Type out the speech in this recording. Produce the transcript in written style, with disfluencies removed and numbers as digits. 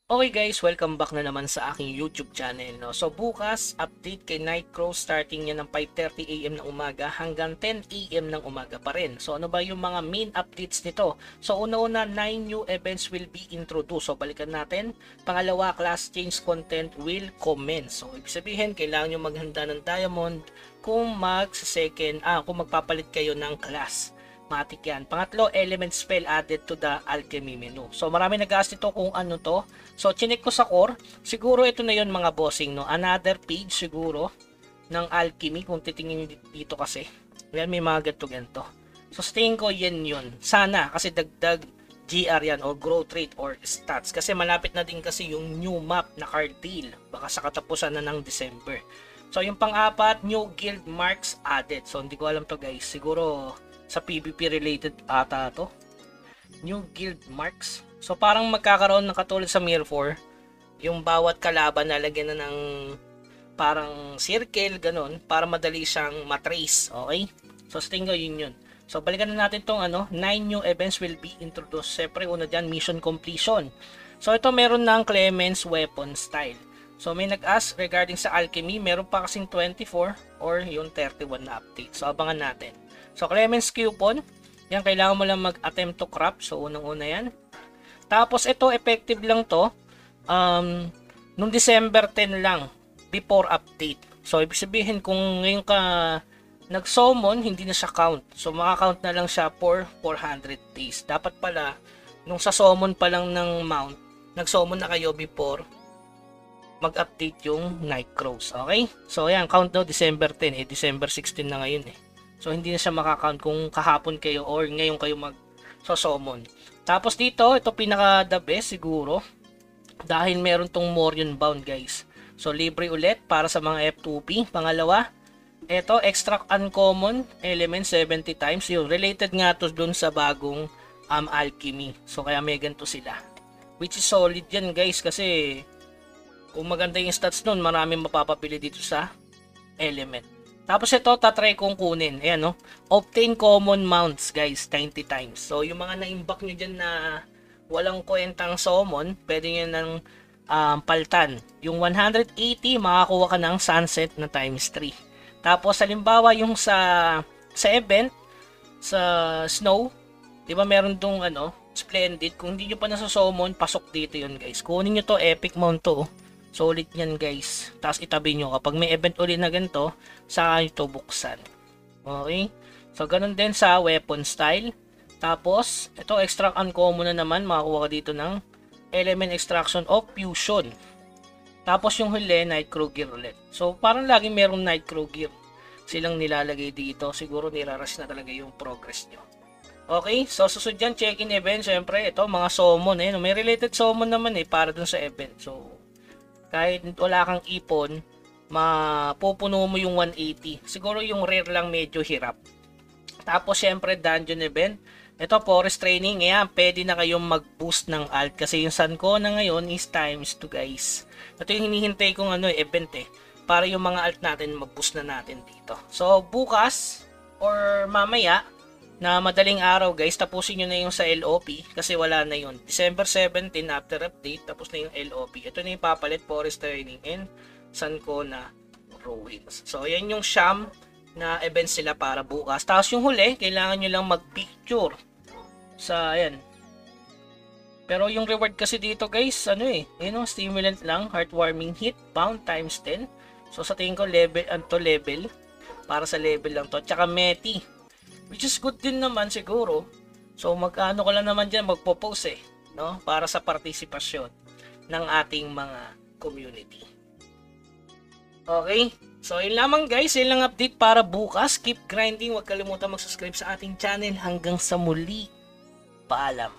Okay guys, welcome back na naman sa aking YouTube channel. No? So bukas, update kay Nightcrow starting niya ng 5:30 AM ng umaga hanggang 10 AM ng umaga pa rin. So ano ba yung mga main updates nito? So una-una, 9 new events will be introduced. So balikan natin. Pangalawa, class change content will commence. So ibig sabihin, kailangan nyo maghanda ng diamond kung kung magpapalit kayo ng class. Matik yan. Pangatlo, element spell added to the alchemy menu. So marami nag-ask ito kung ano to. So chinek ko sa core. Siguro ito na yon mga bossing, no. Another page siguro ng alchemy kung titingin dito kasi. Yan, may mga ganito. So sa tingin ko yan yun. Sana kasi dagdag GR yan o growth rate or stats. Kasi malapit na din kasi yung new map na card deal. Baka sa katapusan na ng December. So yung pang-apat, new guild marks added. So hindi ko alam to guys. Siguro sa PvP related ata to. New guild marks. So parang magkakaroon ng katulad sa Mirror 4, yung bawat kalaban nalagyan na ng parang circle, ganun, para madali siyang matrace. Okay? So sa tingin ko yun. So balikan na natin tong 9 new events will be introduced. Siyempre una dyan, mission completion. So ito meron ng Clement's weapon style. So may nag-ask regarding sa alchemy, meron pa kasing 24 or yung 31 na update. So abangan natin. So Clement's coupon, yan kailangan mo lang mag-attempt to craft. So unang-una yan. Tapos ito effective lang to nung December 10 lang before update. So ibig sabihin kung ngayon ka nag-summon, hindi na siya count. So maka-count na lang siya for 400 days. Dapat pala nung sa summon pa lang ng mount, nag-summon na kayo before mag-update yung Nightcrows. Okay? So ayan, count daw December 10 December 16 na ngayon eh. So hindi na siya makakount kung kahapon kayo or ngayon kayo mag-summon. Tapos dito, ito pinaka the best siguro dahil meron tong Morion bound guys. So libre ulit para sa mga F2P. Pangalawa, ito extract uncommon element 70 times. Yung related nga to dun sa bagong alchemy. So kaya may ganito sila. Which is solid yan guys kasi kung maganda yung stats nun, maraming mapapabili dito sa element. Tapos ito, tatry kong kunin. Ayan, no? Obtain common mounts, guys, 90 times. So, yung mga na-imbak nyo dyan na walang kwentang summon, pwede nyo nang paltan. Yung 180, makakuha ka ng sunset na times 3. Tapos, halimbawa, yung sa event, sa snow, di ba meron tong splendid. Kung hindi nyo pa nasa-summon, pasok dito yun, guys. Kunin nyo to, epic mount to, solid yan guys. Tapos itabi nyo. Kapag may event ulit na ganito, saka nyo ito buksan. Okay? So, ganun din sa weapon style. Tapos, ito extract uncommon na naman. Makakuha ka dito ng element extraction of fusion. Tapos yung huli, Nightcrow gear ulit. So, parang lagi merong Nightcrow gear silang nilalagay dito. Siguro nirarush na talaga yung progress nyo. Okay? So, susunod dyan, check-in event. Siyempre, ito, mga summon. May related summon naman para dun sa event. So, kahit wala kang ipon, mapupuno mo yung 180. Siguro yung rare lang medyo hirap. Tapos syempre dungeon event. Ito forest training. Ayan, pwede na kayong mag-boost ng alt. Kasi yung sun ko na ngayon is times 2 guys. Ito yung hinihintay kong event para yung mga alt natin mag-boost na natin dito. So bukas or mamaya na madaling araw guys, tapusin nyo na yung sa LOP kasi wala na yun. December 17 after update, tapos na yung LOP. Ito na yung papalit, Forest Training and Sancona Ruins. So yan yung Sham na events sila para bukas. Tapos yung huli, kailangan nyo lang mag-picture sa ayan. Pero yung reward kasi dito guys, stimulant lang, heartwarming hit, pound times 10. So sa tingin ko level, level, para sa level lang to. Tsaka Meti. Which is good din naman siguro. So magkano ko lang naman dyan magpo-post no? Para sa partisipasyon ng ating mga community. Okay? So yun lamang guys, yun lang update para bukas. Keep grinding, huwag kalimutan mag-subscribe sa ating channel. Hanggang sa muli. Paalam.